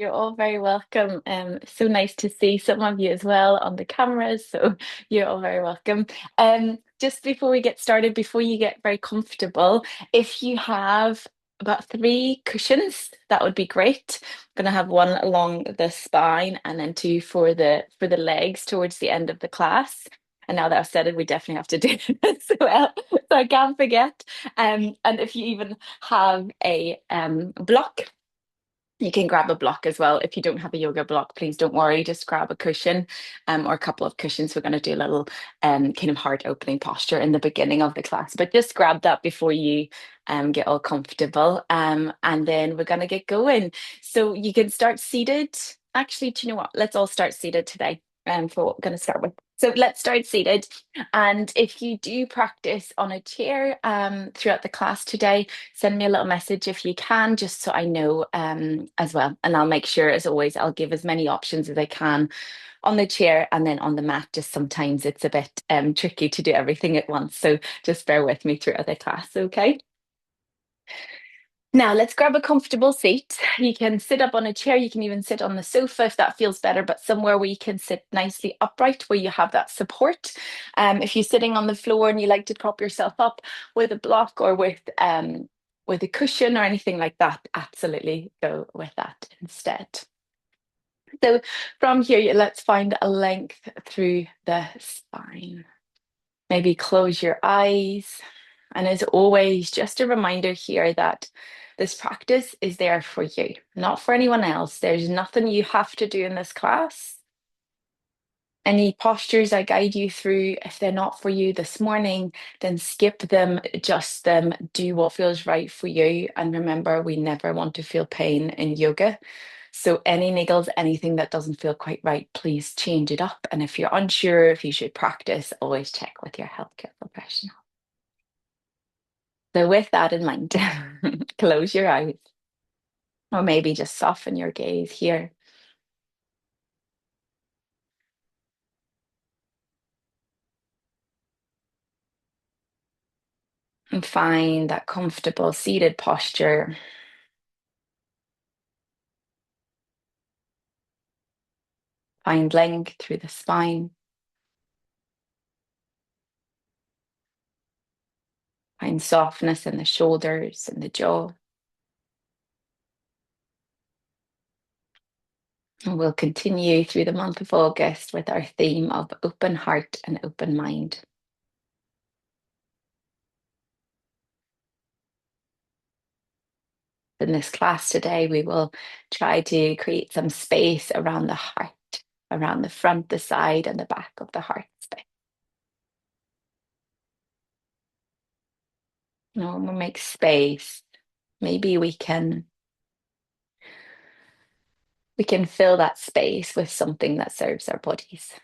You're all very welcome. So nice to see some of you as well on the cameras. So you're all very welcome. Just before we get started, before you get very comfortable, if you have about three cushions, that would be great. I'm gonna have one along the spine and then two for the legs towards the end of the class. And now that I've said it, we definitely have to do this as well, so I can't forget. And if you even have a block. You can grab a block as well. If you don't have a yoga block, please don't worry. Just grab a cushion or a couple of cushions. We're going to do a little kind of heart opening posture in the beginning of the class, but just grab that before you get all comfortable. And then we're going to get going. So you can start seated. Actually, do you know what? Let's all start seated today for what we're going to start with. So let's start seated. And if you do practice on a chair throughout the class today, send me a little message if you can, just so I know as well. And I'll make sure, as always, I'll give as many options as I can on the chair and then on the mat. Just sometimes it's a bit tricky to do everything at once. So just bear with me throughout the class, okay? Now let's grab a comfortable seat. You can sit up on a chair, you can even sit on the sofa if that feels better, but somewhere where you can sit nicely upright, where you have that support. If you're sitting on the floor and you like to prop yourself up with a block or with a cushion or anything like that, absolutely go with that instead. So from here, let's find a length through the spine. Maybe close your eyes. And as always, just a reminder here that this practice is there for you, not for anyone else. There's nothing you have to do in this class. Any postures I guide you through, if they're not for you this morning, then skip them, adjust them, do what feels right for you. And remember, we never want to feel pain in yoga. So any niggles, anything that doesn't feel quite right, please change it up. And if you're unsure if you should practice, always check with your healthcare professional. So with that in mind, close your eyes or maybe just soften your gaze here and find that comfortable seated posture. Find length through the spine. Find softness in the shoulders and the jaw. And we'll continue through the month of August with our theme of open heart and open mind. In this class today, we will try to create some space around the heart, around the front, the side, and the back of the heart space. When we make space, maybe we can fill that space with something that serves our bodies.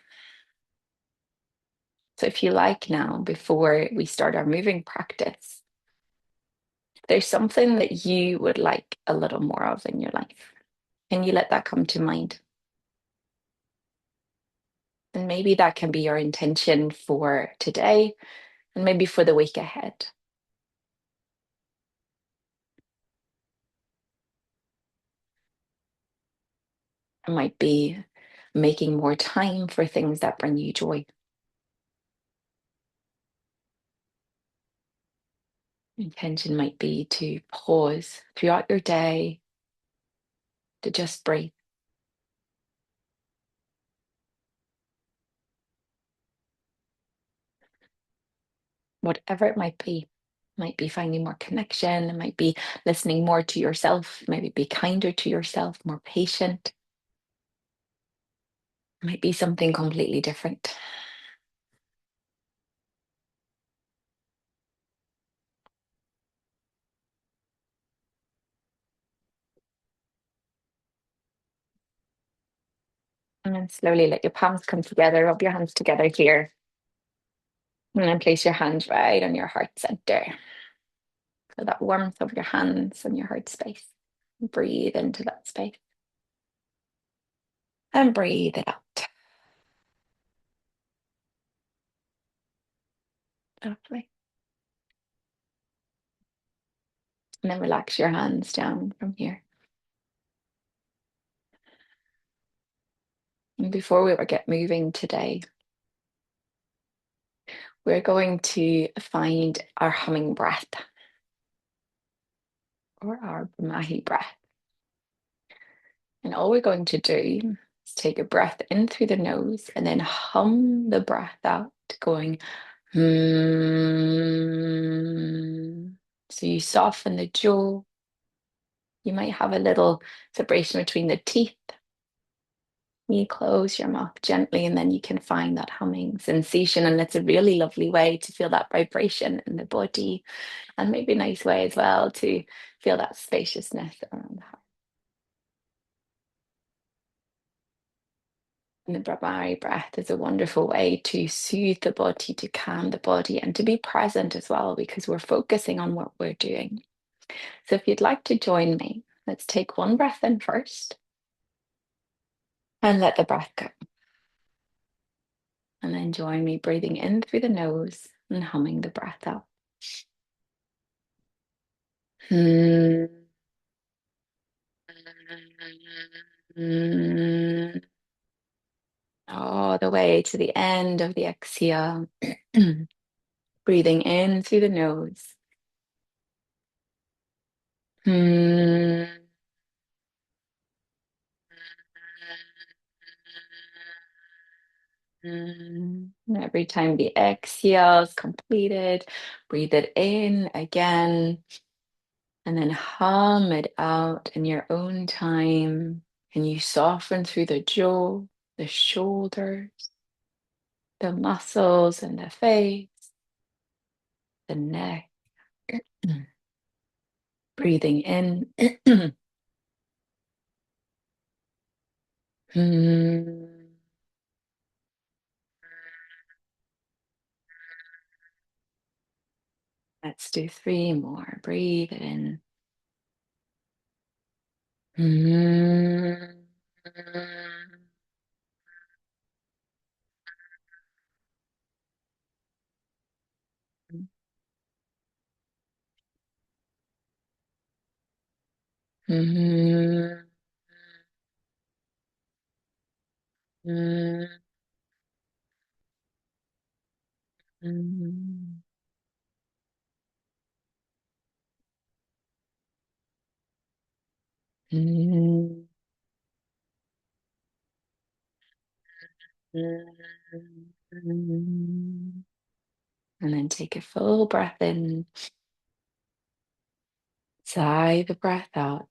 So if you like now, before we start our moving practice, if there's something that you would like a little more of in your life, can you let that come to mind? And maybe that can be your intention for today and maybe for the week ahead. It might be making more time for things that bring you joy. Intention might be to pause throughout your day, to just breathe. Whatever it might be finding more connection, it might be listening more to yourself, maybe be kinder to yourself, more patient. It might be something completely different. And then slowly let your palms come together, rub your hands together here, and then place your hand right on your heart center. Feel that warmth of your hands and your heart space. Breathe into that space and breathe it out. Lovely. And then relax your hands down from here. before we get moving today, we're going to find our humming breath or our Brahmahi breath. And all we're going to do is take a breath in through the nose and then hum the breath out, going hmm. So you soften the jaw. You might have a little separation between the teeth. You close your mouth gently, and then you can find that humming sensation. And it's a really lovely way to feel that vibration in the body, and maybe a nice way as well to feel that spaciousness around the heart. And the Brahmari breath is a wonderful way to soothe the body, to calm the body, and to be present as well, because we're focusing on what we're doing. So if you'd like to join me, let's take one breath in first and let the breath go. And then join me breathing in through the nose and humming the breath out. All the way to the end of the exhale. Breathing in through the nose. And every time the exhale is completed, breathe it in again, and then hum it out in your own time. And you soften through the jaw, the shoulders, the muscles in the face, the neck. Breathing in. Let's do three more. Breathe in. And then take a full breath in. Sigh the breath out.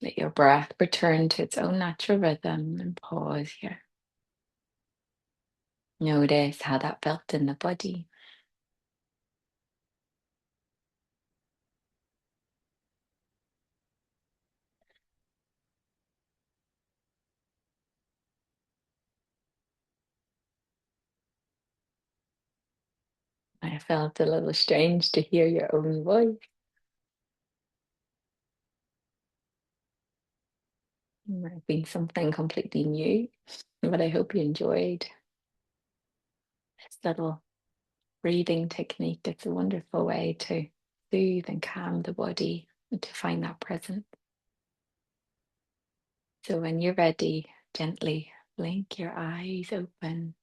Let your breath return to its own natural rhythm and pause here. Notice how that felt in the body. I felt a little strange to hear your own voice. It might have been something completely new, but I hope you enjoyed this little breathing technique. It's a wonderful way to soothe and calm the body and to find that presence. So when you're ready, gently blink your eyes open.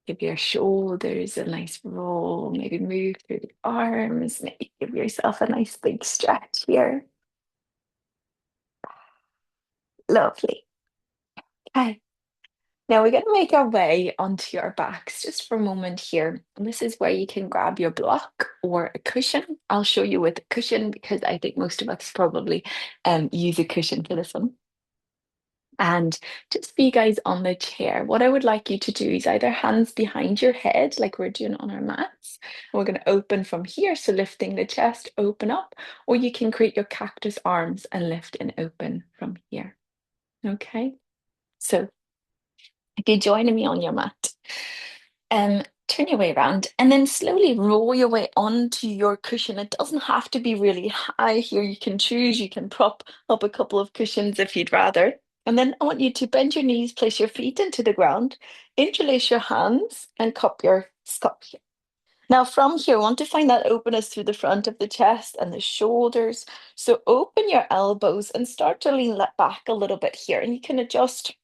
Give your shoulders a nice roll, maybe move through the arms, maybe give yourself a nice big stretch here. Lovely. Okay. Now we're going to make our way onto your backs just for a moment here. And this is where you can grab your block or a cushion. I'll show you with a cushion because I think most of us probably use a cushion for this one. And just for you guys on the chair, what I would like you to do is either hands behind your head, like we're doing on our mats. And we're going to open from here, so lifting the chest, open up, or you can create your cactus arms and lift and open from here. Okay, so if you're joining me on your mat, turn your way around and then slowly roll your way onto your cushion. It doesn't have to be really high here. You can choose, you can prop up a couple of cushions if you'd rather. And then I want you to bend your knees, place your feet into the ground, interlace your hands, and cup your scup here. Now, from here, I want to find that openness through the front of the chest and the shoulders. So open your elbows and start to lean that back a little bit here. And you can adjust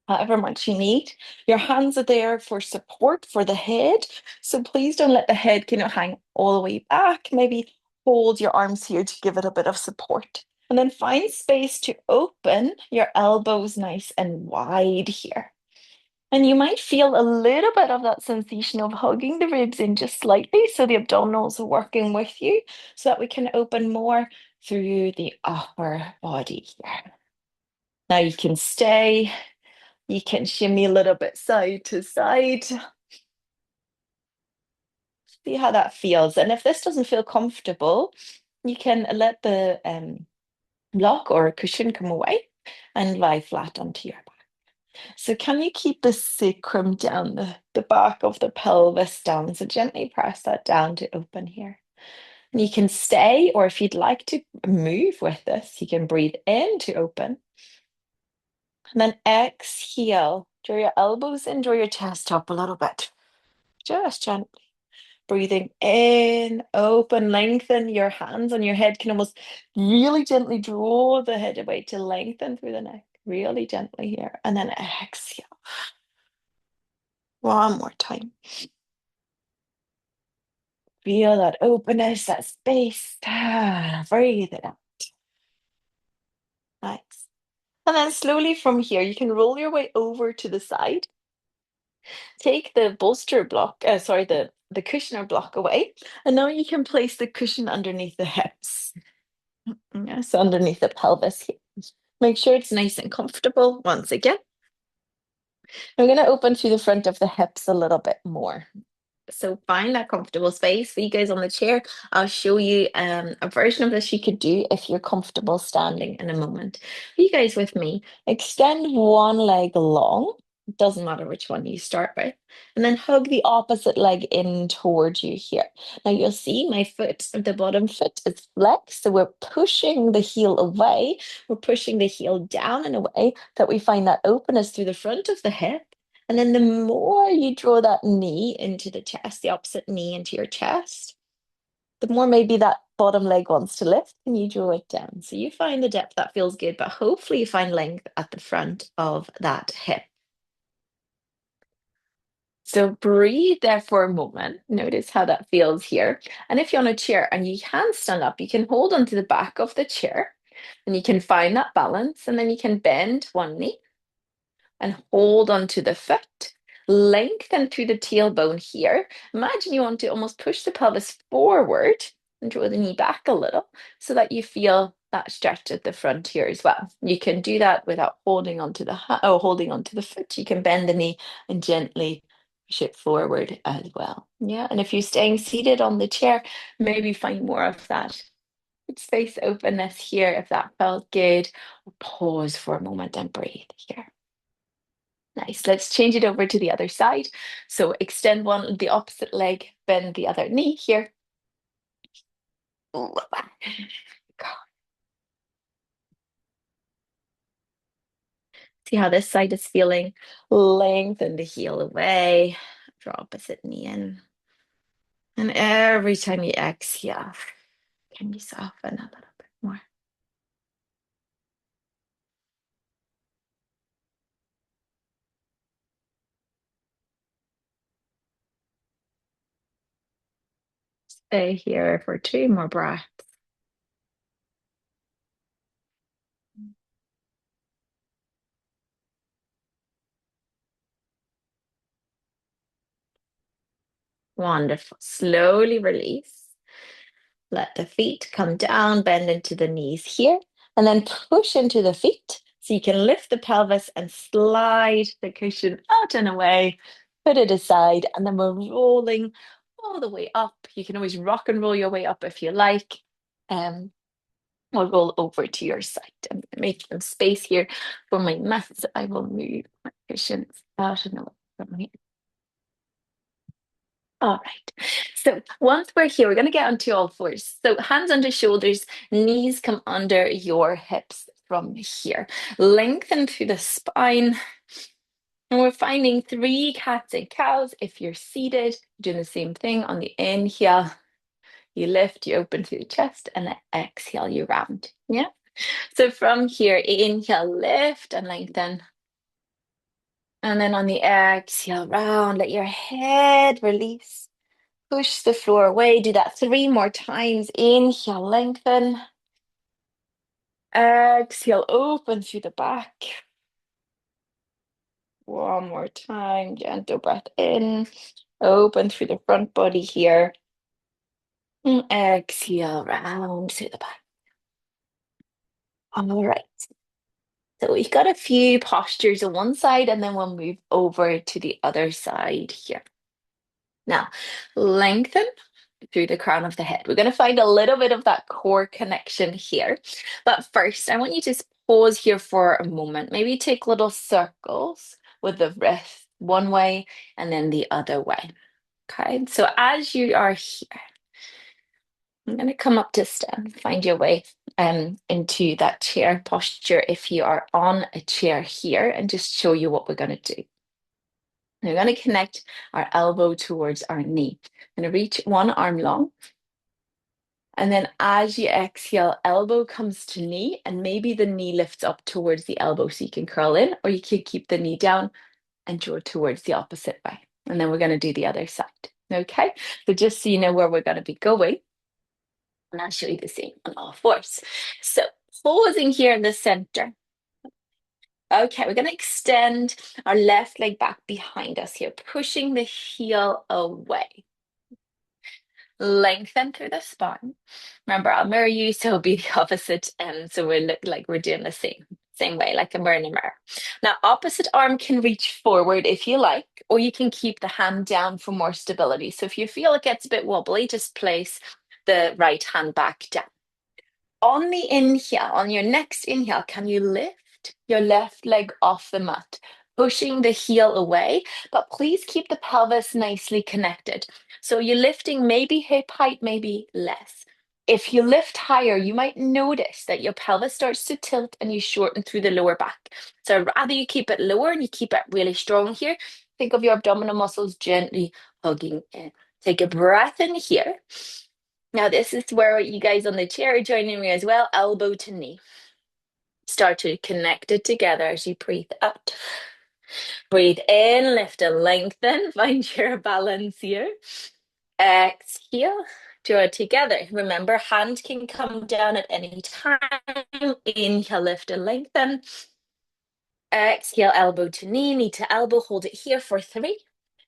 however much you need. Your hands are there for support for the head. So please don't let the head hang all the way back. Maybe hold your arms here to give it a bit of support. And then find space to open your elbows nice and wide here. And you might feel a little bit of that sensation of hugging the ribs in just slightly so the abdominals are working with you so that we can open more through the upper body here. Now you can stay, you can shimmy a little bit side to side. See how that feels. And if this doesn't feel comfortable, you can let the block or cushion come away and lie flat onto your back. So can you keep the sacrum down, the back of the pelvis down? So gently press that down to open here. And you can stay, or if you'd like to move with this, you can breathe in to open. And then exhale. Draw your elbows in, draw your chest up a little bit. Just gently. Breathing in, open, lengthen your hands on your head. Can almost really gently draw the head away to lengthen through the neck. Really gently here. And then exhale. One more time. Feel that openness, that space. Breathe it out. Nice. And then slowly from here, you can roll your way over to the side. Take the bolster block, sorry, the cushioner block away. And now you can place the cushion underneath the hips. Yes, underneath the pelvis here. Make sure it's nice and comfortable once again. I'm going to open through the front of the hips a little bit more. So find that comfortable space for you guys on the chair. I'll show you a version of this you could do if you're comfortable standing in a moment. Are you guys with me? Extend one leg long. Doesn't matter which one you start with. And then hug the opposite leg in towards you here. Now you'll see my foot, the bottom foot is flexed. So we're pushing the heel away. We're pushing the heel down in a way that we find that openness through the front of the hip. And then the more you draw that knee into the chest, the opposite knee into your chest, the more maybe that bottom leg wants to lift and you draw it down. So you find the depth that feels good, but hopefully you find length at the front of that hip. So breathe there for a moment. Notice how that feels here. And if you're on a chair and you can stand up, you can hold onto the back of the chair and you can find that balance. And then you can bend one knee and hold onto the foot. Lengthen through the tailbone here. Imagine you want to almost push the pelvis forward and draw the knee back a little so that you feel that stretch at the front here as well. You can do that without holding onto the holding onto the foot. You can bend the knee and gently push it forward as well. Yeah, and if you're staying seated on the chair, maybe find more of that space openness here if that felt good. Pause for a moment and breathe here. Nice. Let's change it over to the other side. So extend the opposite leg, bend the other knee here. See how this side is feeling. Lengthen the heel away. Draw opposite knee in. And every time you exhale, can you soften a little bit more? Stay here for two more breaths. Wonderful. Slowly release. Let the feet come down, bend into the knees here, and then push into the feet. So you can lift the pelvis and slide the cushion out and away, put it aside, and then we're rolling all the way up. You can always rock and roll your way up if you like. We'll roll over to your side and make some space here for my mat. I will move my cushions out and away from me. All right. So once we're here, we're going to get onto all fours. So hands under shoulders, knees come under your hips from here. Lengthen through the spine. And we're finding three cats and cows. If you're seated, doing the same thing on the inhale. You lift, you open through the chest, and then exhale, you round. Yeah. So from here, inhale, lift and lengthen. And then on the exhale, round, let your head release. Push the floor away. Do that three more times. Inhale, lengthen. Exhale, open through the back. One more time. Gentle breath in. Open through the front body here. And exhale, round through the back. All right. So we've got a few postures on one side, and then we'll move over to the other side here. Now, lengthen through the crown of the head. We're going to find a little bit of that core connection here. But first, I want you to just pause here for a moment. Maybe take little circles with the wrist one way and then the other way. Okay, so as you are here, I'm going to come up to stand, find your way into that chair posture if you are on a chair here, and just show you what we're going to do. We're going to connect our elbow towards our knee. I'm going to reach one arm long. And then as you exhale, elbow comes to knee, and maybe the knee lifts up towards the elbow so you can curl in, or you can keep the knee down and draw towards the opposite way. And then we're going to do the other side. Okay, so just so you know where we're going to be going. And I'll show you the same on all fours. So pausing here in the center. Okay, we're going to extend our left leg back behind us here, pushing the heel away. Lengthen through the spine. Remember, I'll mirror you, so it'll be the opposite. And so we look like we're doing the same way, like a mirror in a mirror. Now, opposite arm can reach forward if you like, or you can keep the hand down for more stability. So if you feel it gets a bit wobbly, just place the right hand back down. On the inhale, on your next inhale, can you lift your left leg off the mat, pushing the heel away, but please keep the pelvis nicely connected. So you're lifting maybe hip height, maybe less. If you lift higher, you might notice that your pelvis starts to tilt and you shorten through the lower back. So I'd rather you keep it lower and you keep it really strong here. Think of your abdominal muscles gently hugging in. Take a breath in here. Now, this is where you guys on the chair are joining me as well, elbow to knee. Start to connect it together as you breathe out. Breathe in, lift and lengthen. Find your balance here. Exhale, draw it together. Remember, hand can come down at any time. Inhale, lift and lengthen. Exhale, elbow to knee to elbow. Hold it here for 3,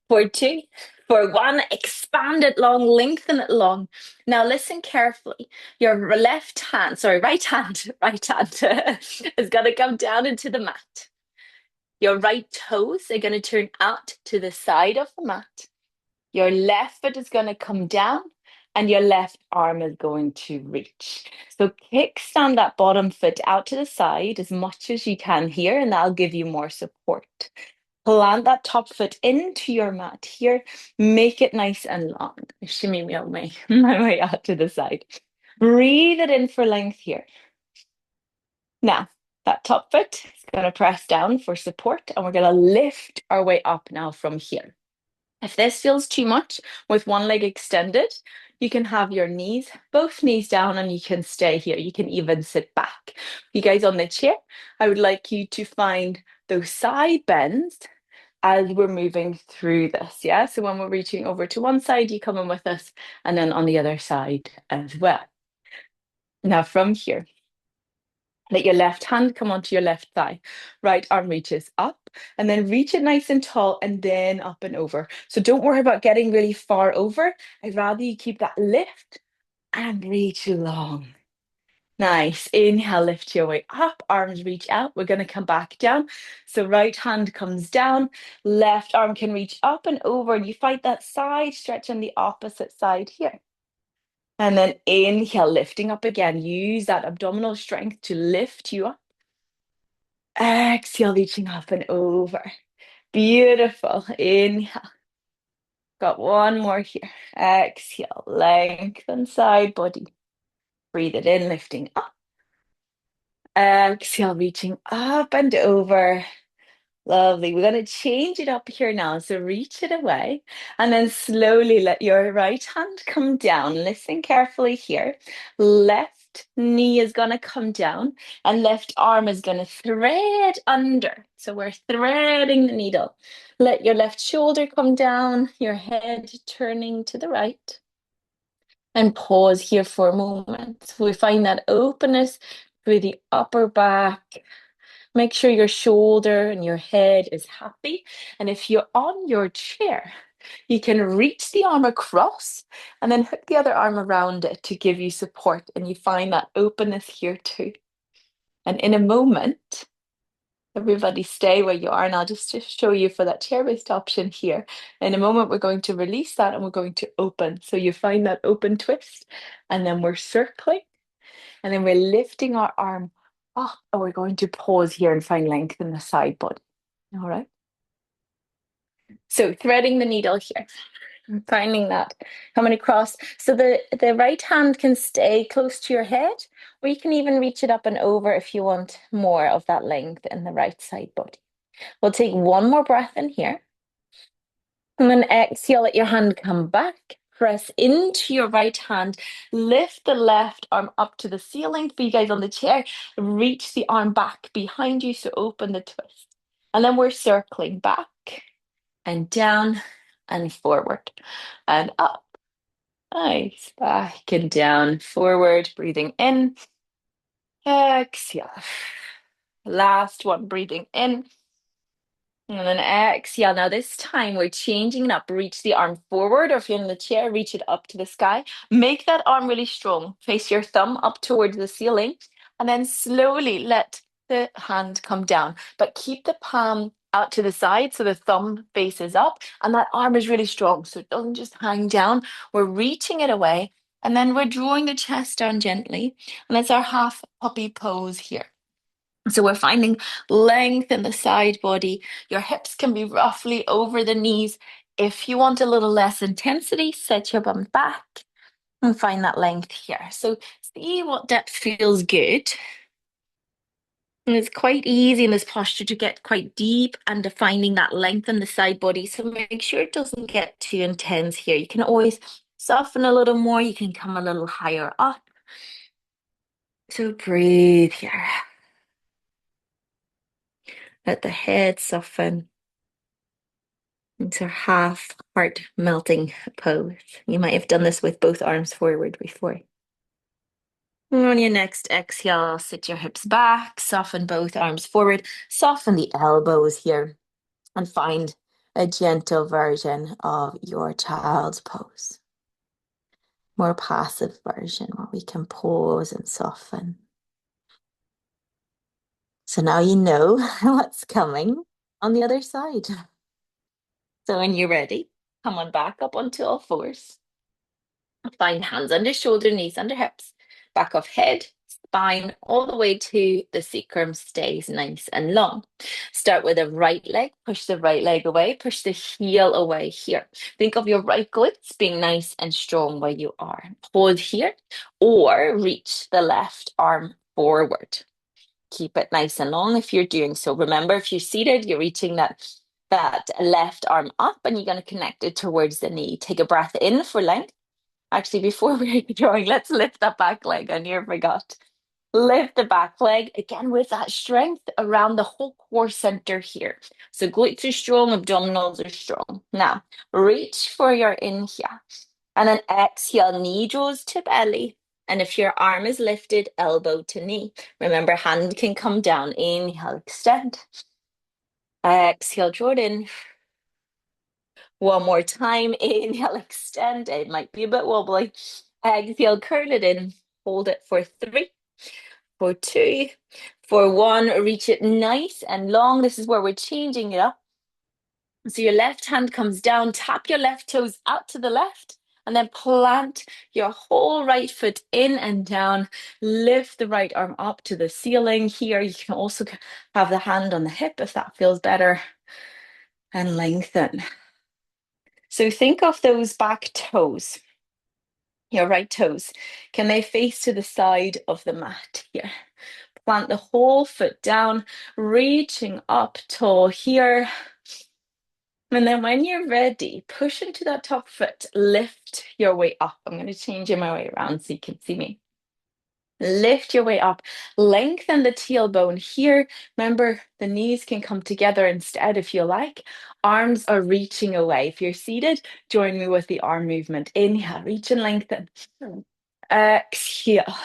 for 2, for 1. Expand it long, lengthen it long. Now listen carefully. Your right hand, right hand is going to come down into the mat. Your right toes are going to turn out to the side of the mat. Your left foot is going to come down and your left arm is going to reach. So kickstand that bottom foot out to the side as much as you can here, and that'll give you more support. Plant that top foot into your mat here. Make it nice and long. Shimmy me on my way out to the side. Breathe it in for length here. Now, that top foot is going to press down for support, and we're going to lift our way up now from here. If this feels too much with one leg extended, you can have your knees, both knees down, and you can stay here. You can even sit back. You guys on the chair, I would like you to find those side bends as we're moving through this. Yeah. So when we're reaching over to one side, you come in with us, and then on the other side as well. Now from here, let your left hand come onto your left thigh. Right arm reaches up and then reach it nice and tall and then up and over. So don't worry about getting really far over. I'd rather you keep that lift and reach long. Nice. Inhale, lift your way up, arms reach out. We're going to come back down. So right hand comes down, left arm can reach up and over, and you find that side stretch on the opposite side here. And then inhale, lifting up again. Use that abdominal strength to lift you up. Exhale, reaching up and over. Beautiful. Inhale. Got one more here. Exhale, lengthen side body. Breathe it in, lifting up. Exhale, reaching up and over. Lovely. We're going to change it up here now. So reach it away and then slowly let your right hand come down. Listen carefully here. Left knee is going to come down and left arm is going to thread under. So we're threading the needle. Let your left shoulder come down, your head turning to the right. And pause here for a moment. We find that openness through the upper back. Make sure your shoulder and your head is happy. And if you're on your chair, you can reach the arm across and then hook the other arm around it to give you support. And you find that openness here too. And in a moment, everybody stay where you are. And I'll just show you for that chair-based option here. In a moment, we're going to release that and we're going to open. So you find that open twist and then we're circling. And then we're lifting our arm up and we're going to pause here and find length in the side body. All right. So threading the needle here, and finding that coming across. So the right hand can stay close to your head, or you can even reach it up and over if you want more of that length in the right side body. We'll take one more breath in here. And then exhale, let your hand come back. Press into your right hand. Lift the left arm up to the ceiling. For you guys on the chair, reach the arm back behind you. So open the twist. And then we're circling back and down and forward and up. Nice. Back and down, forward. Breathing in. Exhale. Last one, breathing in. And then exhale. Now this time we're changing it up. Reach the arm forward, or if you're in the chair, reach it up to the sky. Make that arm really strong. Face your thumb up towards the ceiling, and then slowly let the hand come down. But keep the palm out to the side so the thumb faces up, and that arm is really strong. So it doesn't just hang down. We're reaching it away, and then we're drawing the chest down gently. And that's our half puppy pose here. So we're finding length in the side body. Your hips can be roughly over the knees. If you want a little less intensity, set your bum back and find that length here. So see what depth feels good. And it's quite easy in this posture to get quite deep and defining that length in the side body. So make sure it doesn't get too intense here. You can always soften a little more. You can come a little higher up. So breathe here. Let the head soften. It's our half heart melting pose. You might have done this with both arms forward before. And on your next exhale, sit your hips back, soften both arms forward, soften the elbows here, and find a gentle version of your child's pose. More passive version where we can pause and soften. So now you know what's coming on the other side. So when you're ready, come on back up onto all fours. Find hands under shoulder, knees under hips, back of head, spine, all the way to the sacrum stays nice and long. Start with the right leg, push the right leg away, push the heel away here. Think of your right glutes being nice and strong where you are. Pause here or reach the left arm forward. Keep it nice and long if you're doing so. Remember, if you're seated, you're reaching that left arm up and you're going to connect it towards the knee. Take a breath in for length. Actually, before we're drawing, let's lift that back leg. I near forgot. Lift the back leg again with that strength around the whole core center here. So glutes are strong, abdominals are strong. Now, reach for your inhale and then exhale, knee draws to belly. And if your arm is lifted, elbow to knee. Remember, hand can come down. Inhale, extend. Exhale, draw it in. One more time. Inhale, extend. It might be a bit wobbly. Exhale, curl it in. Hold it for 3, for 2, for 1. Reach it nice and long. This is where we're changing it up. So your left hand comes down. Tap your left toes out to the left. And then plant your whole right foot in and down. Lift the right arm up to the ceiling. Here, you can also have the hand on the hip if that feels better. And lengthen. So think of those back toes, your right toes. Can they face to the side of the mat here? plant the whole foot down, reaching up tall here. And then when you're ready, push into that top foot, lift your way up. I'm going to change my way around so you can see me. Lift your way up, lengthen the tailbone here. Remember, the knees can come together instead if you like. Arms are reaching away. If you're seated, join me with the arm movement. Inhale, reach and lengthen. Exhale.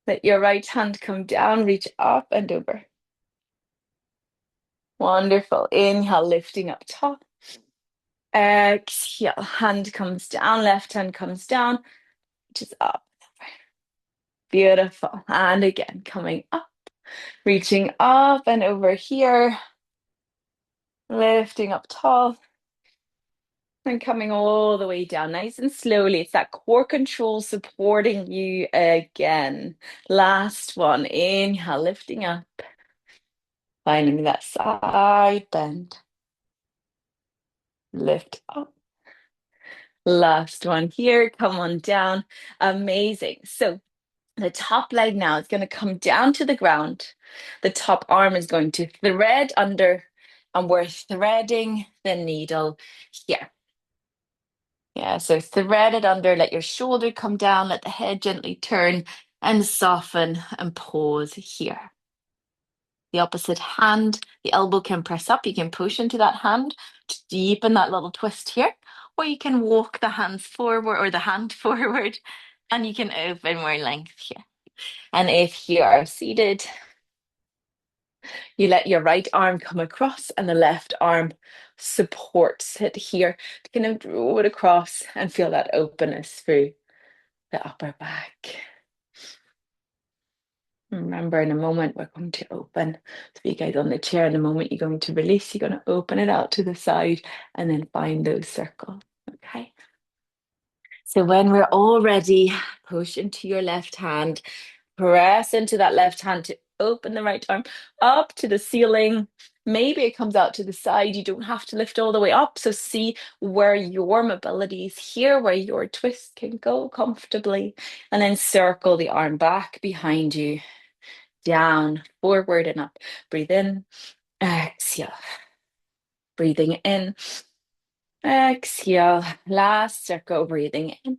Let your right hand come down, reach up and over. Wonderful. Inhale, lifting up top. Exhale, hand comes down, left hand comes down, just up. Beautiful. And again, coming up, reaching up and over here, lifting up tall, and coming all the way down, nice and slowly. It's that core control supporting you again. Last one. Inhale, lifting up, finding that side bend. Lift up. Last one here. Come on down. Amazing. So the top leg now is going to come down to the ground. The top arm is going to thread under, and we're threading the needle here. Yeah, so thread it under, let your shoulder come down, let the head gently turn and soften and pause here. The opposite hand, the elbow can press up. You can push into that hand to deepen that little twist here, or you can walk the hands forward or the hand forward, and you can open more length here. And if you are seated, you let your right arm come across and the left arm supports it here to kind of draw it across and feel that openness through the upper back. Remember, in a moment, we're going to open. So you guys on the chair, in a moment, you're going to release. You're going to open it out to the side and then find those circles. Okay. So when we're all ready, push into your left hand, press into that left hand to open the right arm up to the ceiling. Maybe it comes out to the side. You don't have to lift all the way up. So see where your mobility is here, where your twist can go comfortably. And then circle the arm back behind you, down, forward and up. Breathe in, exhale. Breathing in, exhale. Last circle, breathing in.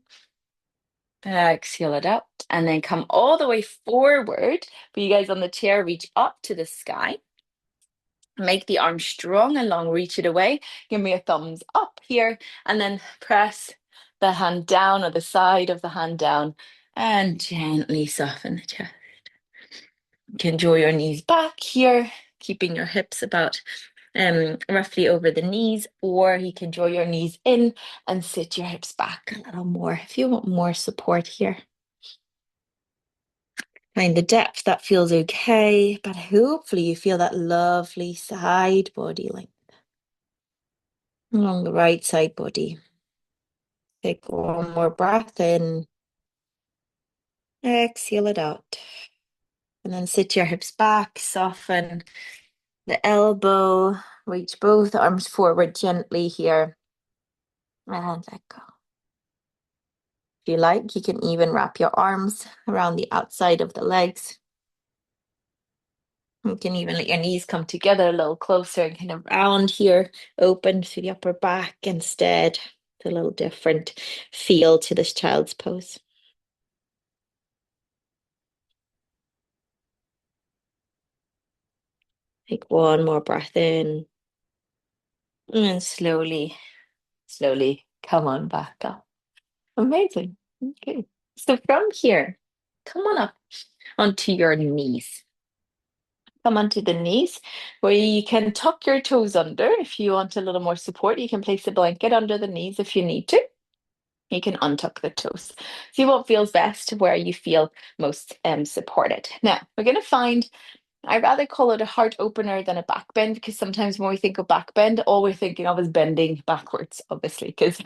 Exhale it out and then come all the way forward. But you guys on the chair, reach up to the sky. Make the arm strong and long, reach it away. Give me a thumbs up here and then press the hand down or the side of the hand down and gently soften the chest. You can draw your knees back here, keeping your hips about roughly over the knees, or you can draw your knees in and sit your hips back a little more if you want more support here. Find the depth that feels okay, but hopefully you feel that lovely side body length along the right side body. Take one more breath in, exhale it out, and then sit your hips back, soften the elbow, reach both arms forward gently here, and let go. If you like, you can even wrap your arms around the outside of the legs. You can even let your knees come together a little closer and kind of round here, open through the upper back instead. It's a little different feel to this child's pose. Take one more breath in and slowly, slowly come on back up. Amazing. Okay. So from here, come on up onto your knees. Come onto the knees where you can tuck your toes under. If you want a little more support, you can place a blanket under the knees if you need to. You can untuck the toes. See what feels best, where you feel most supported. Now, we're going to find, I rather call it a heart opener than a back bend, because sometimes when we think of back bend, all we're thinking of is bending backwards, obviously, because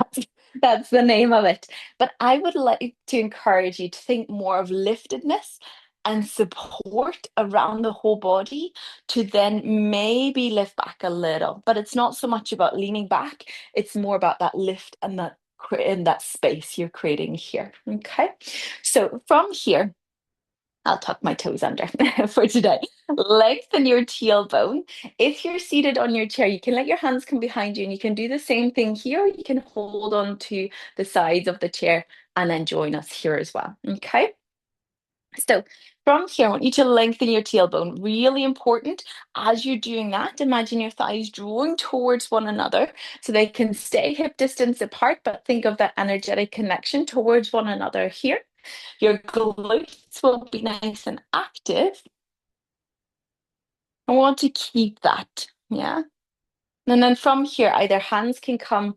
that's the name of it. But I would like to encourage you to think more of liftedness and support around the whole body to then maybe lift back a little. But it's not so much about leaning back, it's more about that lift and that in that space you're creating here. Okay, so from here, I'll tuck my toes under for today. Lengthen your tailbone. If you're seated on your chair, you can let your hands come behind you and you can do the same thing here. You can hold on to the sides of the chair and then join us here as well. Okay. So from here, I want you to lengthen your tailbone. Really important. As you're doing that, imagine your thighs drawing towards one another so they can stay hip distance apart, but think of that energetic connection towards one another here. Your glutes will be nice and active. I want to keep that. Yeah. And then from here, either hands can come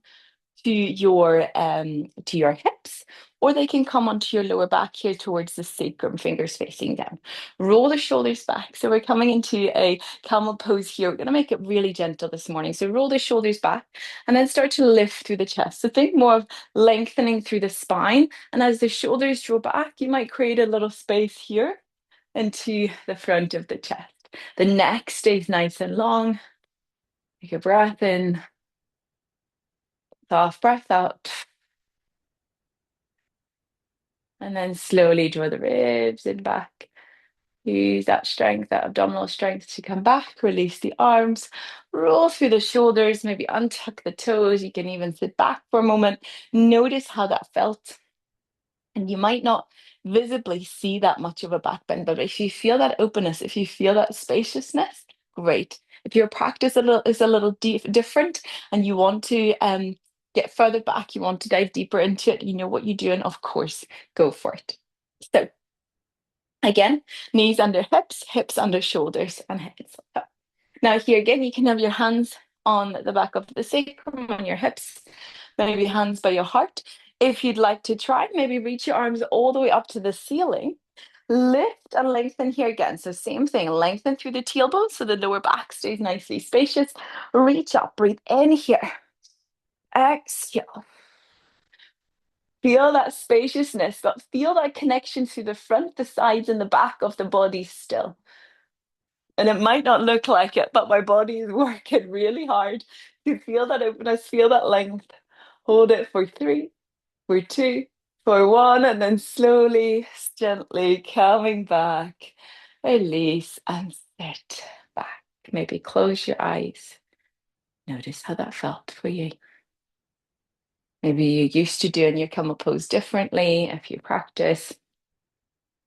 to your hips, or they can come onto your lower back here towards the sacrum, fingers facing down. Roll the shoulders back. So we're coming into a camel pose here. We're going to make it really gentle this morning. So roll the shoulders back and then start to lift through the chest. So think more of lengthening through the spine. And as the shoulders draw back, you might create a little space here into the front of the chest. The neck stays nice and long. Take a breath in, soft breath out. And then slowly draw the ribs in back. Use that strength, that abdominal strength to come back. Release the arms. Roll through the shoulders. Maybe untuck the toes. You can even sit back for a moment. Notice how that felt. And you might not visibly see that much of a back bend, but if you feel that openness, if you feel that spaciousness, great. If your practice is a little different and you want to get further back, you want to dive deeper into it, you know what you're doing, of course, go for it. So again, knees under hips, hips under shoulders, and heads up. Now here again, you can have your hands on the back of the sacrum, on your hips, maybe hands by your heart. If you'd like to try, maybe reach your arms all the way up to the ceiling. Lift and lengthen here again. So same thing, lengthen through the tailbone so the lower back stays nicely spacious. Reach up, breathe in here. Exhale. Feel that spaciousness, but feel that connection through the front, the sides, and the back of the body still. And it might not look like it, but my body is working really hard to feel that openness, feel that length. Hold it for 3, for 2, for 1, and then slowly, gently coming back. Release and sit back. Maybe close your eyes. Notice how that felt for you. Maybe you're used to doing your camel pose differently if you practice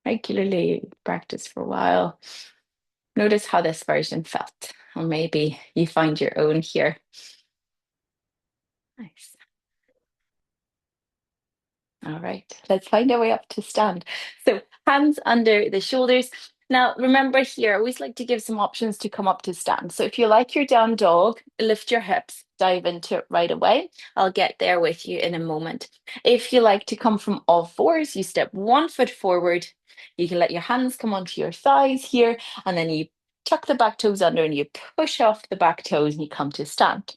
regularly, practice for a while. Notice how this version felt, or maybe you find your own here. Nice. All right, let's find our way up to stand. So hands under the shoulders. Now, remember here, I always like to give some options to come up to stand. So if you like your down dog, lift your hips, dive into it right away. I'll get there with you in a moment. If you like to come from all fours, you step 1 foot forward. You can let your hands come onto your thighs here, and then you tuck the back toes under and you push off the back toes and you come to stand.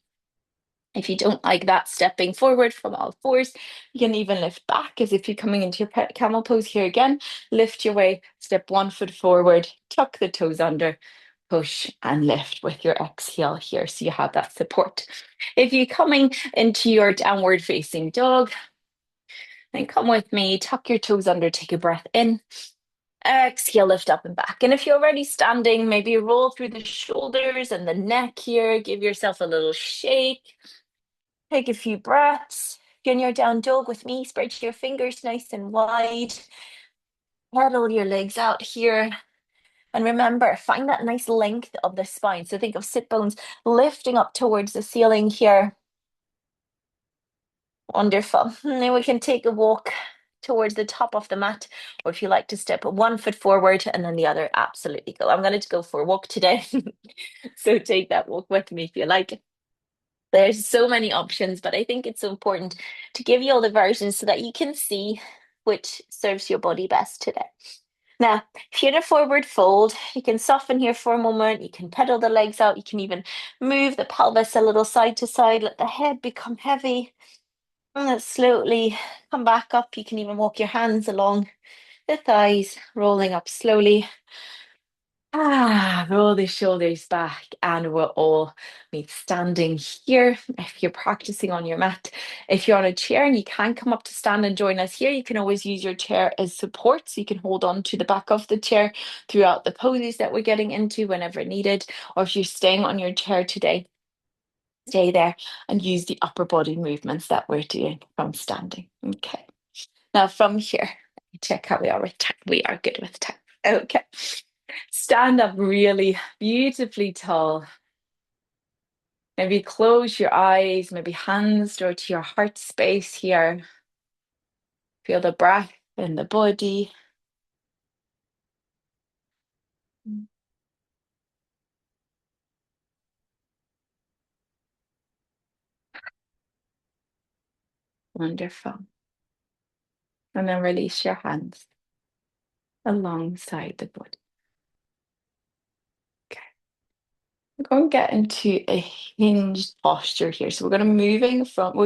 If you don't like that, stepping forward from all fours, you can even lift back as if you're coming into your camel pose here again. Lift your way, step 1 foot forward, tuck the toes under, push and lift with your exhale here so you have that support. If you're coming into your downward facing dog, then come with me, tuck your toes under, take a breath in. Exhale, lift up and back. And if you're already standing, maybe roll through the shoulders and the neck here. Give yourself a little shake. Take a few breaths. If you're in your down dog with me, spread your fingers nice and wide. Pedal your legs out here. And remember, find that nice length of the spine. So think of sit bones lifting up towards the ceiling here. Wonderful. And then we can take a walk towards the top of the mat, or if you like to step 1 foot forward and then the other, absolutely go. I'm going to go for a walk today. So take that walk with me if you like. There's so many options, but I think it's so important to give you all the versions so that you can see which serves your body best today. Now, if you're in a forward fold, you can soften here for a moment. You can pedal the legs out. You can even move the pelvis a little side to side. Let the head become heavy. And let's slowly come back up. You can even walk your hands along the thighs, rolling up slowly. roll the shoulders back, and we'll all meet standing here. If you're practicing on your mat, if you're on a chair and you can't come up to stand and join us here, you can always use your chair as support. So you can hold on to the back of the chair throughout the poses that we're getting into whenever needed. Or if you're staying on your chair today, stay there and use the upper body movements that we're doing from standing. Okay. Now from here, check how we are with time. We are good with time. Okay. Stand up really beautifully tall. Maybe close your eyes, maybe hands draw to your heart space here. Feel the breath in the body. Wonderful. And then release your hands alongside the body. Okay. We're going to get into a hinged posture here. So we're going to move from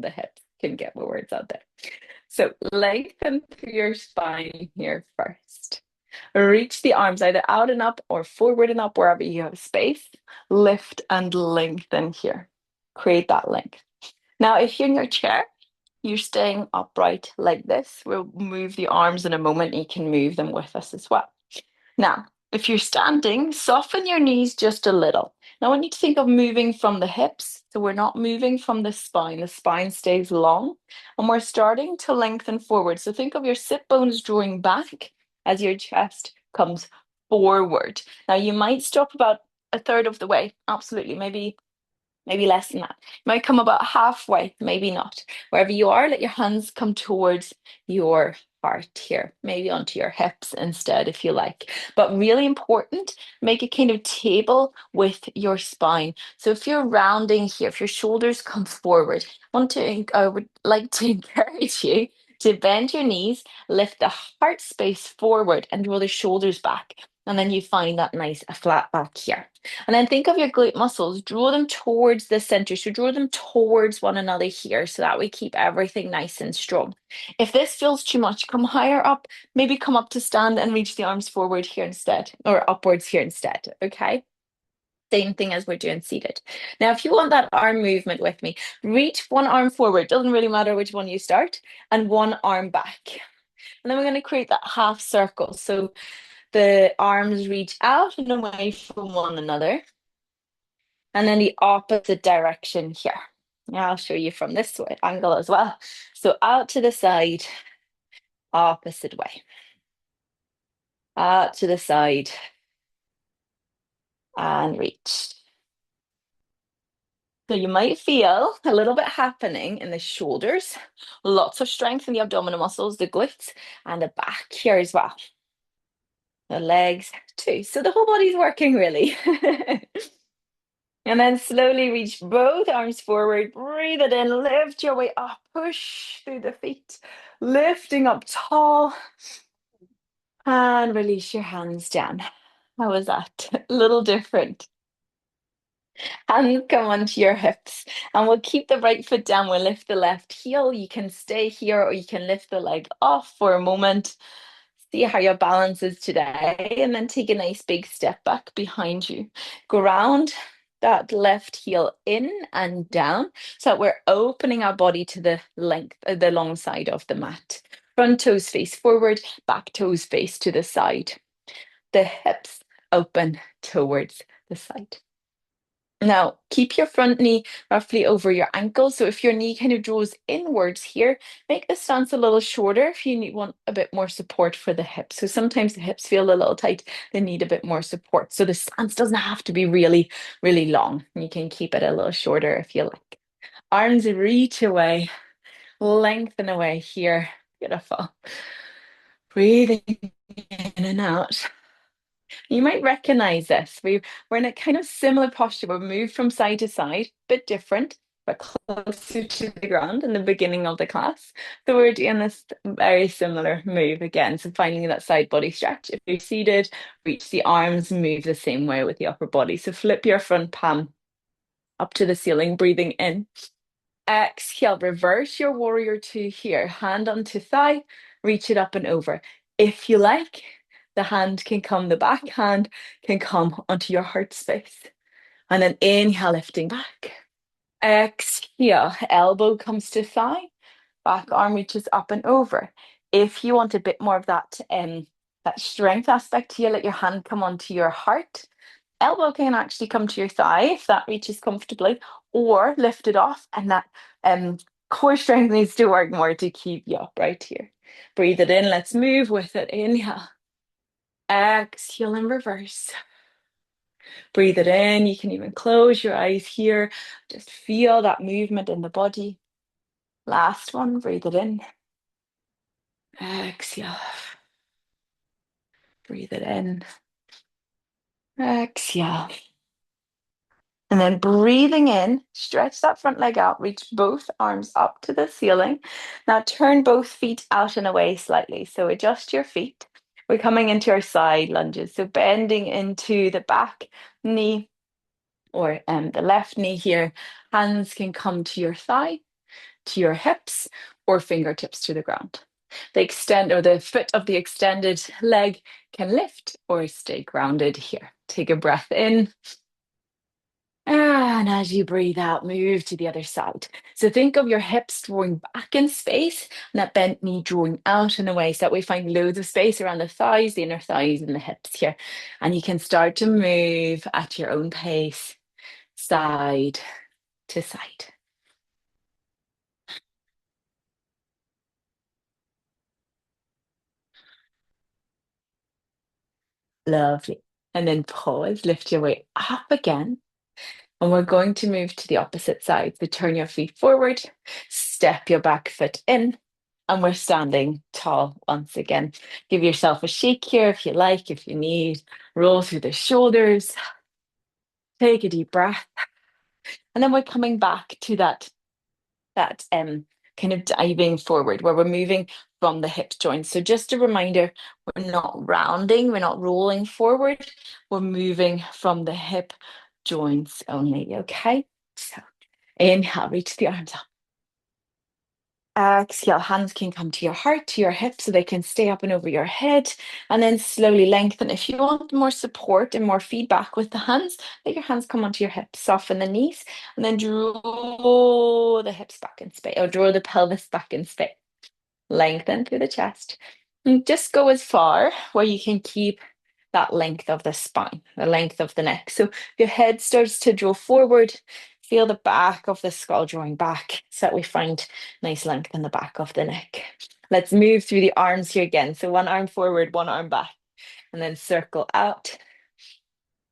the hips. Can get my words out there. So lengthen through your spine here first. Reach the arms either out and up or forward and up wherever you have space. Lift and lengthen here. Create that length. Now, if you're in your chair, you're staying upright like this. We'll move the arms in a moment. You can move them with us as well. Now, if you're standing, soften your knees just a little. Now, I want you to think of moving from the hips. So we're not moving from the spine. The spine stays long. And we're starting to lengthen forward. So think of your sit bones drawing back as your chest comes forward. Now, you might stop about a third of the way. Absolutely. Maybe less than that. You might come about halfway, maybe not. Wherever you are, let your hands come towards your heart here, maybe onto your hips instead, if you like. But really important, make a kind of table with your spine. So if you're rounding here, if your shoulders come forward, I would like to encourage you to bend your knees, lift the heart space forward, and roll the shoulders back. And then you find that nice flat back here. And then think of your glute muscles, draw them towards the center. So draw them towards one another here so that we keep everything nice and strong. If this feels too much, come higher up, maybe come up to stand and reach the arms forward here instead, or upwards here instead, okay? Same thing as we're doing seated. Now, if you want that arm movement with me, reach one arm forward, doesn't really matter which one you start, and one arm back. And then we're going to create that half circle. So the arms reach out and away from one another. And then the opposite direction here. Yeah, I'll show you from this way, angle as well. So out to the side, opposite way. Out to the side and reach. So you might feel a little bit happening in the shoulders, lots of strength in the abdominal muscles, the glutes, and the back here as well. The legs too. So the whole body's working really. And then slowly reach both arms forward. Breathe it in. Lift your way up. Push through the feet. Lifting up tall. And release your hands down. How was that? A little different. Hands come onto your hips. And we'll keep the right foot down. We'll lift the left heel. You can stay here or you can lift the leg off for a moment. See how your balance is today, and then take a nice big step back behind you. Ground that left heel in and down so that we're opening our body to the length, the long side of the mat. Front toes face forward, back toes face to the side. The hips open towards the side. Now, keep your front knee roughly over your ankle. So if your knee kind of draws inwards here, make the stance a little shorter if want a bit more support for the hips. So sometimes the hips feel a little tight, they need a bit more support. So the stance doesn't have to be really, really long. You can keep it a little shorter if you like. Arms reach away, lengthen away here. Beautiful. Breathing in and out. You might recognize this. We're in a kind of similar posture. We're moved from side to side, bit different, but closer to the ground in the beginning of the class. So we're doing this very similar move again. So finding that side body stretch. If you're seated, reach the arms, move the same way with the upper body. So flip your front palm up to the ceiling, breathing in. Exhale, reverse your warrior two here. Hand onto thigh, reach it up and over. If you like, The hand can come, the back hand can come onto your heart space. And then inhale, lifting back. Exhale, elbow comes to thigh, back arm reaches up and over. If you want a bit more of that strength aspect here, let your hand come onto your heart. Elbow can actually come to your thigh if that reaches comfortably, or lift it off, and that um, core strength needs to work more to keep you upright here. Breathe it in. Let's move with it. Inhale. Exhale in reverse. Breathe it in. You can even close your eyes here. Just feel that movement in the body. Last one. Breathe it in. Exhale. Breathe it in. Exhale. And then breathing in, stretch that front leg out, reach both arms up to the ceiling. Now turn both feet out and away slightly. So adjust your feet. We're coming into our side lunges. So bending into the back knee or the left knee here. Hands can come to your thigh, to your hips, or fingertips to the ground. The extend or the foot of the extended leg can lift or stay grounded here. Take a breath in. And as you breathe out, move to the other side. So think of your hips drawing back in space and that bent knee drawing out and away so that we find loads of space around the thighs, the inner thighs, and the hips here. And you can start to move at your own pace, side to side. Lovely. And then pause, lift your way up again. And we're going to move to the opposite side. So turn your feet forward, step your back foot in, and we're standing tall once again. Give yourself a shake here if you like, if you need. Roll through the shoulders, take a deep breath. And then we're coming back to that kind of diving forward where we're moving from the hip joints. So just a reminder, we're not rounding, we're not rolling forward, we're moving from the hip joints only, okay? So inhale, reach the arms up. Exhale, hands can come to your heart, to your hips, so they can stay up and over your head. And then slowly lengthen. If you want more support and more feedback with the hands, let your hands come onto your hips, soften the knees, and then draw the hips back in space, or draw the pelvis back in space. Lengthen through the chest. And just go as far where you can keep that length of the spine, the length of the neck. So your head starts to draw forward. Feel the back of the skull drawing back so that we find nice length in the back of the neck. Let's move through the arms here again. So one arm forward, one arm back, and then circle out,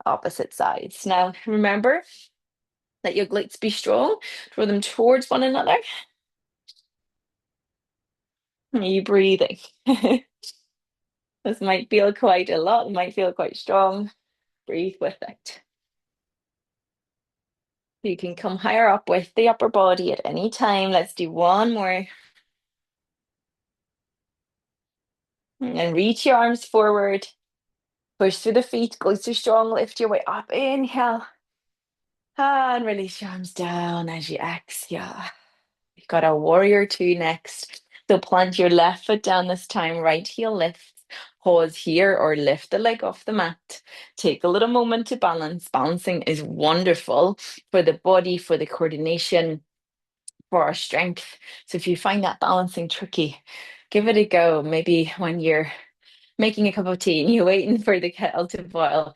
opposite sides. Now remember, let your glutes be strong. Draw them towards one another. Are you breathing? This might feel quite a lot, might feel quite strong. Breathe with it. You can come higher up with the upper body at any time. Let's do one more. And reach your arms forward. Push through the feet, glutes are strong. Lift your way up. Inhale. And release your arms down as you exhale. You've got a warrior two next. So plant your left foot down this time, right heel lifts. Pause here or lift the leg off the mat. Take a little moment to balance. Balancing is wonderful for the body, for the coordination, for our strength. So if you find that balancing tricky, give it a go. Maybe when you're making a cup of tea and you're waiting for the kettle to boil,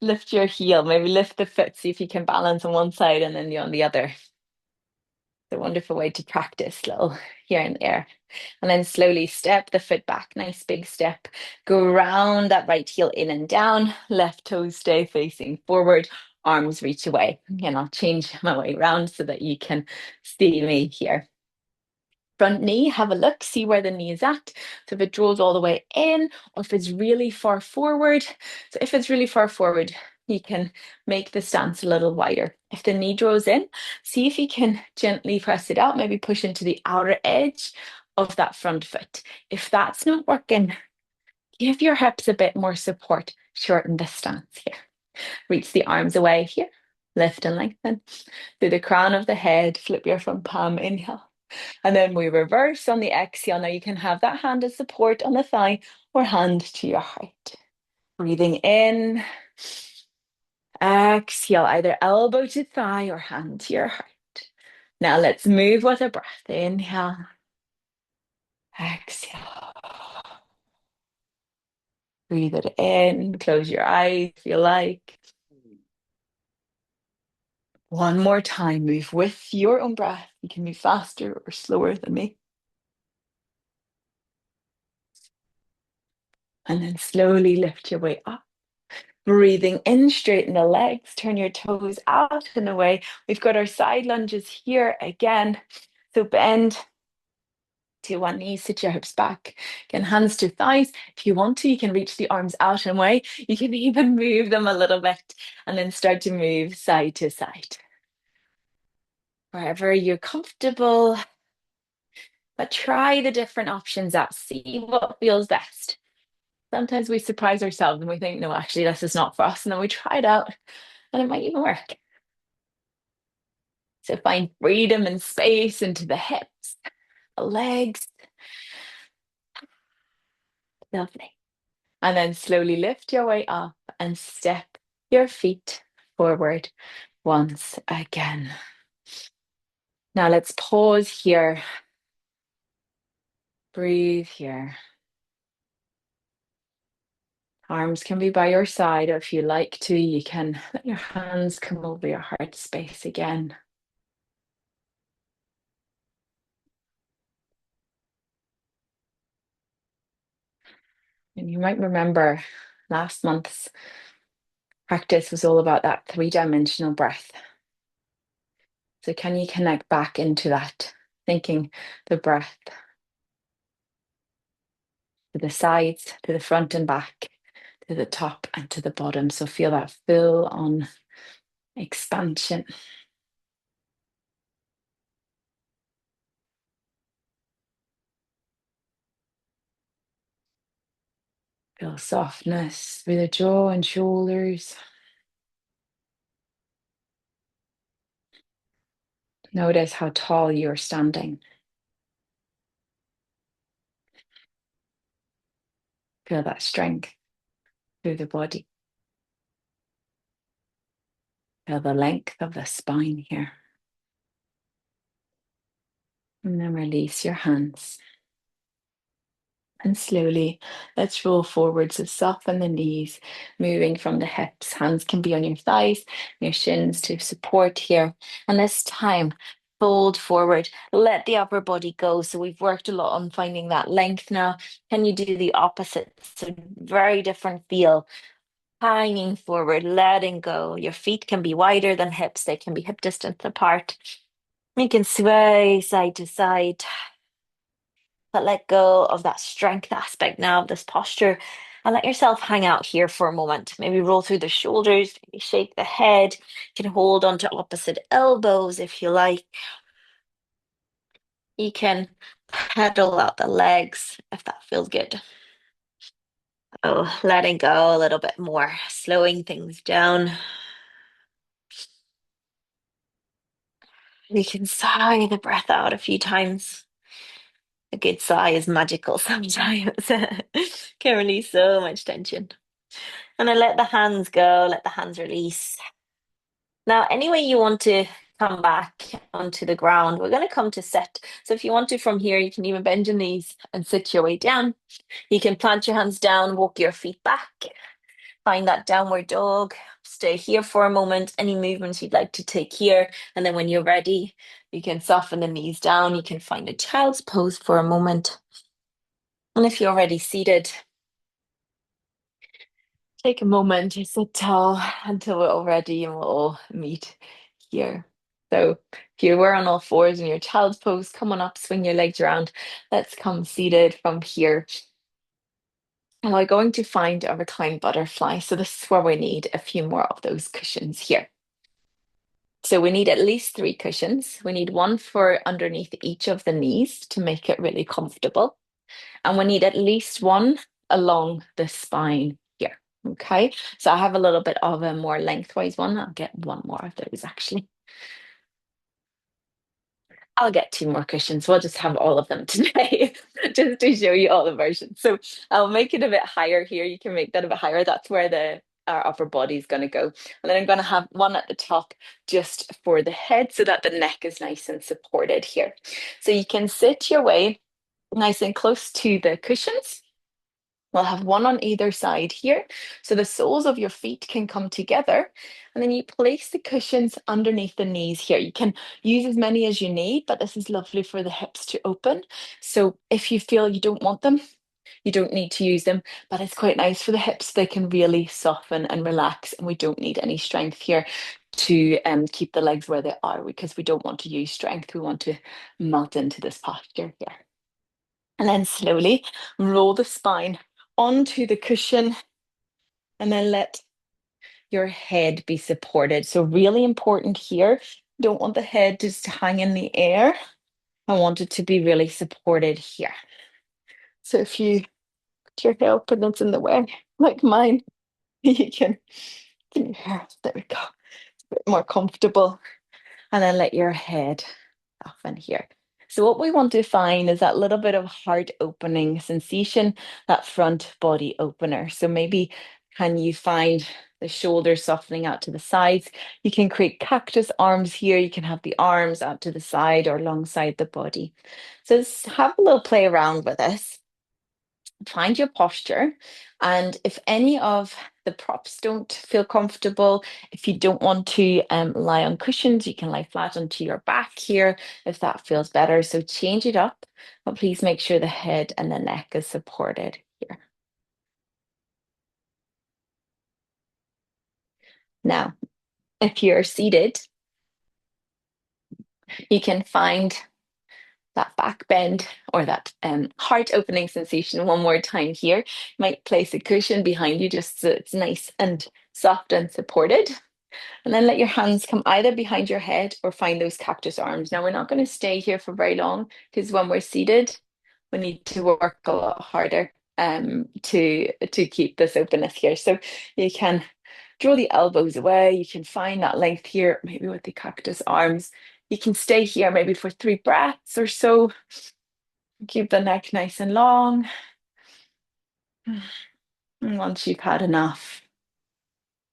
lift your heel, maybe lift the foot, see if you can balance on one side and then on the other. It's a wonderful way to practice little here and there. And then slowly step the foot back, nice big step. Go around that right heel in and down, left toes stay facing forward, arms reach away. And I'll change my way around so that you can see me here. Front knee, have a look, see where the knee is at. So if it draws all the way in, or if it's really far forward. So if it's really far forward, you can make the stance a little wider. If the knee draws in, see if you can gently press it out, maybe push into the outer edge of that front foot. If that's not working, give your hips a bit more support. Shorten the stance here. Reach the arms away here. Lift and lengthen. Through the crown of the head, flip your front palm, inhale. And then we reverse on the exhale. Now you can have that hand as support on the thigh or hand to your heart. Breathing in. Exhale, either elbow to thigh or hand to your heart. Now let's move with a breath. Inhale. Exhale. Breathe it in. Close your eyes if you like. One more time. Move with your own breath. You can move faster or slower than me. And then slowly lift your way up. Breathing in, straighten the legs, turn your toes out and away. We've got our side lunges here again. So bend to one knee, sit your hips back. Again, hands to thighs. If you want to, you can reach the arms out and away. You can even move them a little bit and then start to move side to side. Wherever you're comfortable, but try the different options out. See what feels best. Sometimes we surprise ourselves and we think, no, actually, this is not for us. And then we try it out and it might even work. So find freedom and space into the hips, the legs. Lovely. And then slowly lift your way up and step your feet forward once again. Now let's pause here. Breathe here. Arms can be by your side, or if you like to, you can let your hands come over your heart space again. And you might remember last month's practice was all about that three-dimensional breath. So can you connect back into that, thinking the breath to the sides, to the front and back, to the top and to the bottom. So feel that full on expansion. Feel softness through the jaw and shoulders. Notice how tall you're standing. Feel that strength through the body. Feel the length of the spine here. And then release your hands. And slowly, let's roll forwards. So soften the knees, moving from the hips. Hands can be on your thighs, your shins to support here. And this time, fold forward. Let the upper body go. So we've worked a lot on finding that length now. Can you do the opposite? So very different feel. Hanging forward, letting go. Your feet can be wider than hips. They can be hip distance apart. You can sway side to side. But let go of that strength aspect now of this posture and let yourself hang out here for a moment. Maybe roll through the shoulders, maybe shake the head. You can hold onto opposite elbows if you like. You can pedal out the legs if that feels good. Oh, letting go a little bit more, slowing things down. You can sigh the breath out a few times. A good sigh is magical sometimes. Can release so much tension. And then let the hands go, let the hands release. Now, any way you want to come back onto the ground, we're going to come to sit. So if you want to from here, you can even bend your knees and sit your way down. You can plant your hands down, walk your feet back, find that downward dog. Stay here for a moment. Any movements you'd like to take here. And then when you're ready, you can soften the knees down. You can find a child's pose for a moment. And if you're already seated, take a moment to sit tall until we're all ready and we'll all meet here. So if you were on all fours in your child's pose, come on up, swing your legs around. Let's come seated from here. And we're going to find a reclined butterfly. So this is where we need a few more of those cushions here. So we need at least three cushions. We need one for underneath each of the knees to make it really comfortable. And we need at least one along the spine here. Okay, so I have a little bit of a more lengthwise one. I'll get one more of those actually. I'll get two more cushions. We'll just have all of them today, just to show you all the versions. So I'll make it a bit higher here. You can make that a bit higher. That's where the our upper body is going to go. And then I'm going to have one at the top just for the head so that the neck is nice and supported here. So you can sit your way nice and close to the cushions. We'll have one on either side here. So the soles of your feet can come together. And then you place the cushions underneath the knees here. You can use as many as you need, but this is lovely for the hips to open. So if you feel you don't want them, you don't need to use them, but it's quite nice for the hips. They can really soften and relax, and we don't need any strength here to keep the legs where they are because we don't want to use strength. We want to melt into this posture here. And then slowly roll the spine onto the cushion and then let your head be supported. So really important here. Don't want the head just to hang in the air. I want it to be really supported here. So if you put your hair up and it's in the way, like mine, you can there we go. It's a bit more comfortable. And then let your head soften here. So what we want to find is that little bit of heart opening sensation, that front body opener. So maybe can you find the shoulders softening out to the sides? You can create cactus arms here. You can have the arms out to the side or alongside the body. So have a little play around with this. Find your posture. And if any of the props don't feel comfortable, if you don't want to lie on cushions, you can lie flat onto your back here if that feels better. So change it up, but please make sure the head and the neck is supported here. Now, if you're seated, you can find that back bend or that heart opening sensation one more time here. You might place a cushion behind you just so it's nice and soft and supported. And then let your hands come either behind your head or find those cactus arms. Now, we're not going to stay here for very long because when we're seated, we need to work a lot harder to keep this openness here. So you can draw the elbows away. You can find that length here, maybe with the cactus arms. You can stay here maybe for 3 breaths or so. Keep the neck nice and long. And once you've had enough,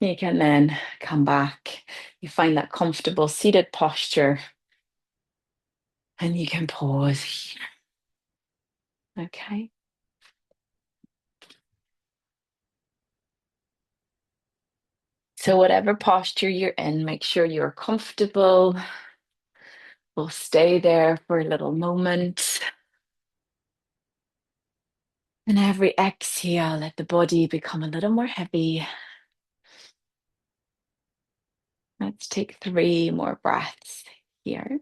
you can then come back. You find that comfortable seated posture and you can pause here. Okay. So, whatever posture you're in, make sure you're comfortable. We'll stay there for a little moment. And every exhale, let the body become a little more heavy. Let's take 3 more breaths here.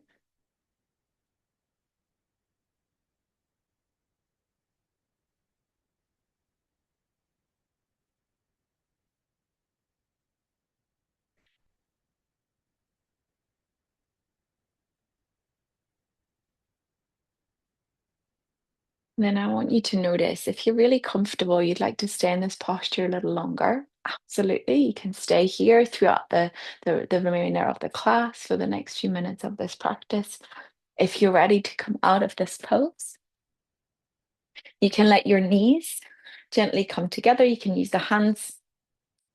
Then I want you to notice if you're really comfortable, you'd like to stay in this posture a little longer. Absolutely, you can stay here throughout the remainder of the class for the next few minutes of this practice. If you're ready to come out of this pose, you can let your knees gently come together. You can use the hands,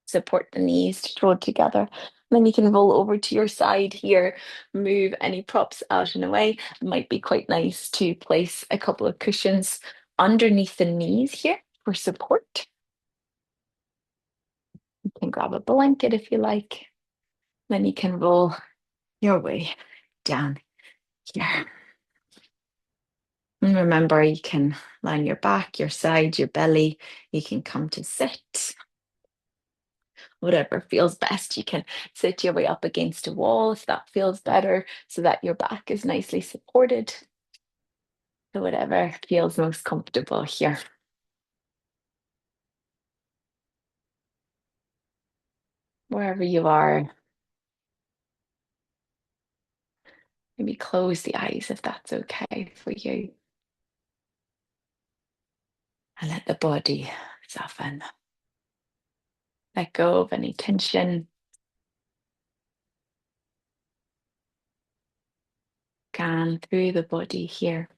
support the knees to draw together. And then you can roll over to your side here, move any props out and away. It might be quite nice to place a couple of cushions underneath the knees here for support. You can grab a blanket if you like. Then you can roll your way down here. And remember, you can lie on your back, your side, your belly. You can come to sit. Whatever feels best. You can sit your way up against a wall if that feels better, so that your back is nicely supported. So whatever feels most comfortable here. Wherever you are, maybe close the eyes if that's okay for you. And let the body soften. Let go of any tension. scan through the body here.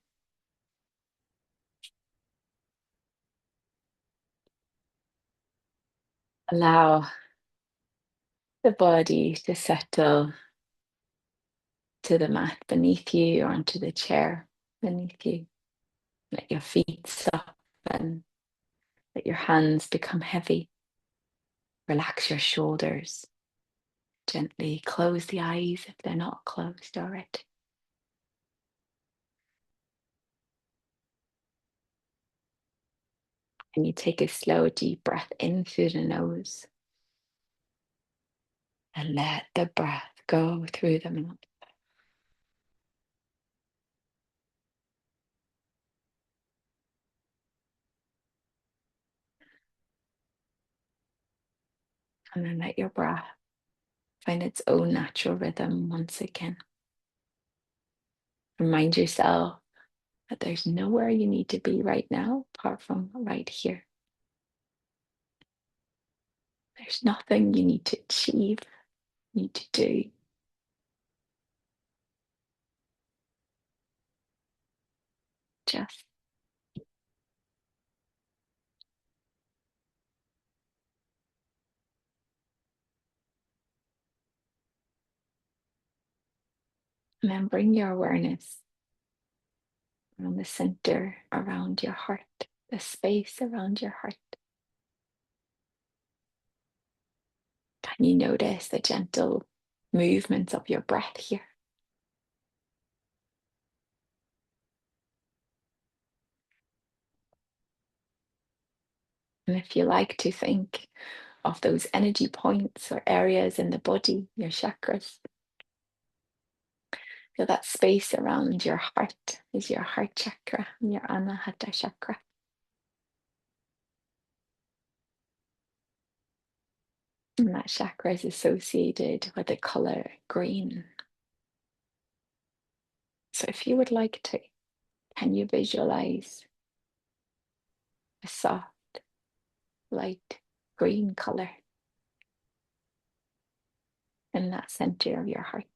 Allow the body to settle to the mat beneath you or onto the chair beneath you. Let your feet soften, let your hands become heavy. Relax your shoulders. Gently close the eyes if they're not closed already. And you take a slow, deep breath in through the nose and let the breath go through the mouth. And then let your breath find its own natural rhythm once again. Remind yourself that there's nowhere you need to be right now apart from right here. There's nothing you need to achieve, need to do. Just and then bring your awareness around the center, around your heart, the space around your heart. Can you notice the gentle movements of your breath here? And if you like to think of those energy points or areas in the body, your chakras, feel that space around your heart is your heart chakra and your anahata chakra. And that chakra is associated with the color green. So if you would like to, can you visualize a soft, light green color in that center of your heart?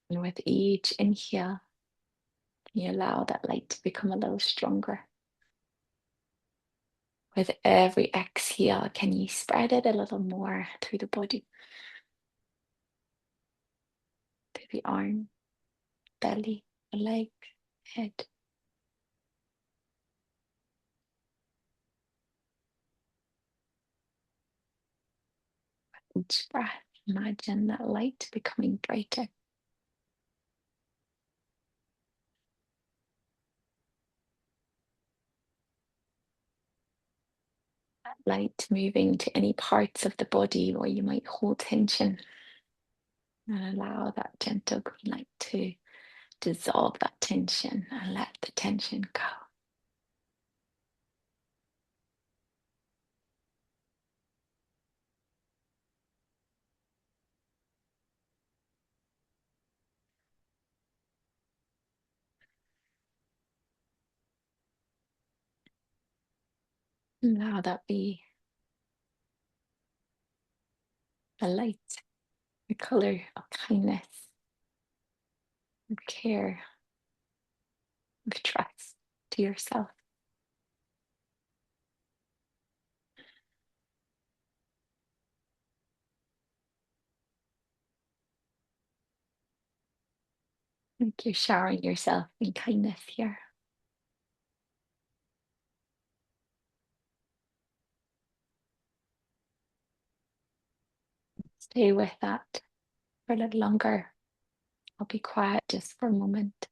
And with each inhale, you allow that light to become a little stronger. With every exhale, can you spread it a little more through the body, through the arm, belly, the legs, head? Each breath, imagine that light becoming brighter. That light moving to any parts of the body where you might hold tension, and allow that gentle green light to dissolve that tension and let the tension go. Allow that be a light, a color of kindness, of care, of trust to yourself. Like you're showering yourself in kindness here. Stay with that for a little longer. I'll be quiet just for a moment.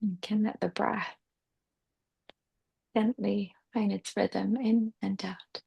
You can let the breath gently find its rhythm in and out.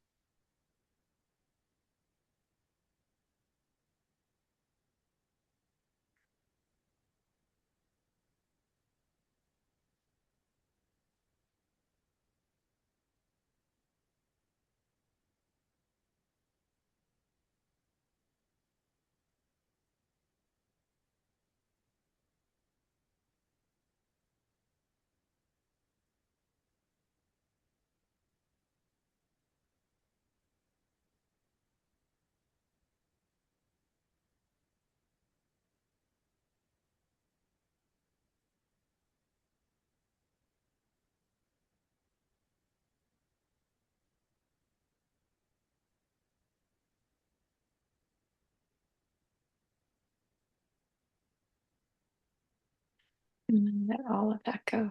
Let all of that go.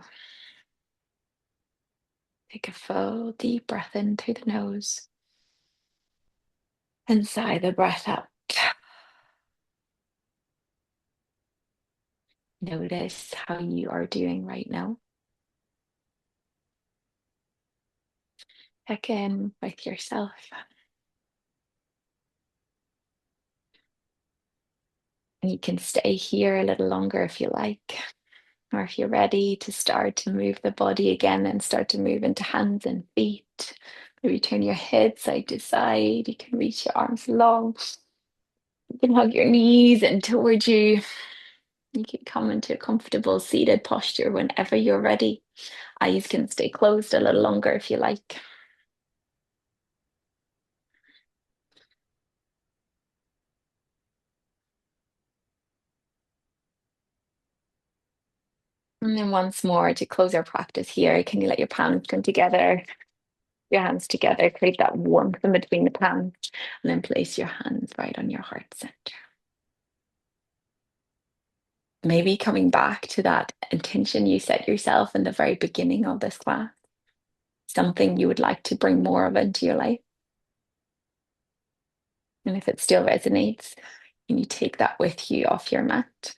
Take a full deep breath in through the nose and sigh the breath out. Notice how you are doing right now. Check in with yourself. And you can stay here a little longer if you like, or if you're ready to start to move the body again and start to move into hands and feet. Maybe turn your head side to side. You can reach your arms long. You can hug your knees in towards you. You can come into a comfortable seated posture whenever you're ready. Eyes can stay closed a little longer if you like. And then once more to close our practice here, can you let your palms come together, your hands together, create that warmth in between the palms, and then place your hands right on your heart center. Maybe coming back to that intention you set yourself in the very beginning of this class, something you would like to bring more of into your life. And if it still resonates, can you take that with you off your mat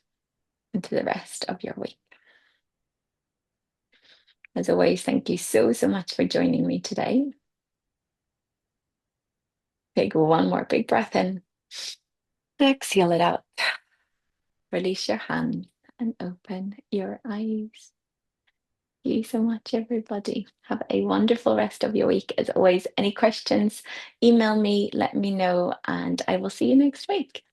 into the rest of your week? As always, thank you so, so much for joining me today. Take one more big breath in. Exhale it out. Release your hands and open your eyes. Thank you so much, everybody. Have a wonderful rest of your week. As always, any questions, email me, let me know, and I will see you next week.